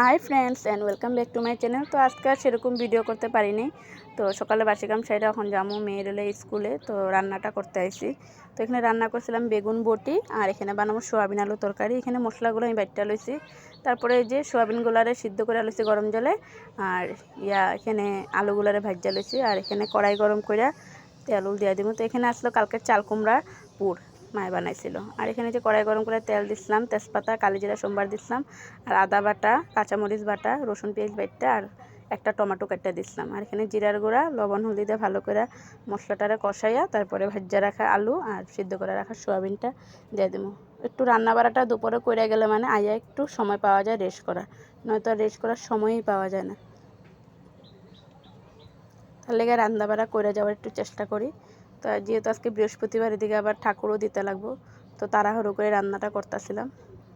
Hi friends and welcome back to my channel. তো আজকে আর সেরকম ভিডিও করতে পারিনি। তো সকালে বাসি কাম সাইডে এখন যাবো মেয়ের এলে স্কুলে, তো রান্নাটা করতে আইছি। তো এখানে রান্না করছিলাম বেগুন বটি, আর এখানে বানাবো সোয়াবিন আলু তরকারি। এখানে মশলাগুলো আমি বাইটটা লইছি, তারপরে এই যে সোয়াবিনগুলারে সিদ্ধ করে লইছি গরম জলে, আর এখানে আলুগুলারে ভাজা লইছি, আর এখানে কড়াই গরম করে তেল দিয়ে দিব। তো এখানে আসলো কালকে চাল কুমড়া পুর মায় বানাইছিল। আর এখানে যে কড়াই গরম করে তেল দিছিলাম, তেজপাতা কালিজিরা সোমবার দিছিলাম, আর আদা বাটা কাঁচামরিচ বাটা রসুন পেঁয়াজ বাটা আর একটা টমেটো কাটটা দিছিলাম। আর এখানে জিরার গুঁড়া লবণ হলদি দিয়ে ভালো করে মশলাটারে কষাইয়া তারপরে ভাজা রাখা আলু আর সিদ্ধ করে রাখা সোয়াবিনটা দিয়ে দেবো। একটু রান্না বাড়াটা দুপুরে করে গেলে মানে আইয়া একটু সময় পাওয়া যায় রেস্ট করা, নয়তো রেস্ট করার সময়ই পাওয়া যায় না। তার লেগে রান্না বাড়া করে যাওয়ার একটু চেষ্টা করি। তো যেহেতু আজকে বৃহস্পতিবার, এদিকে আবার ঠাকুরও দিতে লাগবো, তো তাড়াহুড়ো করে রান্নাটা করতেছিলাম।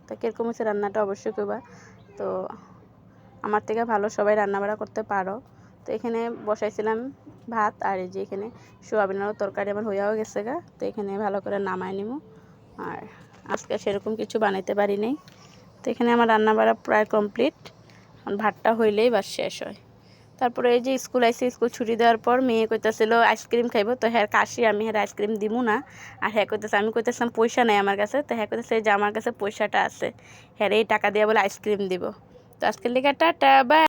তো কীরকম হচ্ছে রান্নাটা অবশ্যই করবা। তো আমার থেকে ভালো সবাই রান্নাবাড়া করতে পারো। তো এখানে বসাইছিলাম ভাত, আর এই যে এখানে সোয়াবিন আলুর তরকারি আমার হইয়াও গেছে গা। তো এখানে ভালো করে নামাই নিব। আর আজকে সেরকম কিছু বানাইতে পারি নাই। তো এখানে আমার রান্নাবাড়া প্রায় কমপ্লিট। ভাতটা হইলেই বাস শেষ হয়। তারপরে এই যে স্কুল আইসি, স্কুল ছুটি দেওয়ার পর মেয়ে কইতেছিল আইসক্রিম খাইব। তো হ্যাঁ কাশি, আমি হ্যাঁ আইসক্রিম দিব না। আর হ্যাঁ কইতেছে, আমি কইতেছিলাম পয়সা নেই আমার কাছে। তো হ্যাঁ কইতেছে যে আমার কাছে পয়সাটা আছে, হ্যাঁ এই টাকা দিয়ে বলে আইসক্রিম দিব। তো আজকের লেগে টাটা বাই।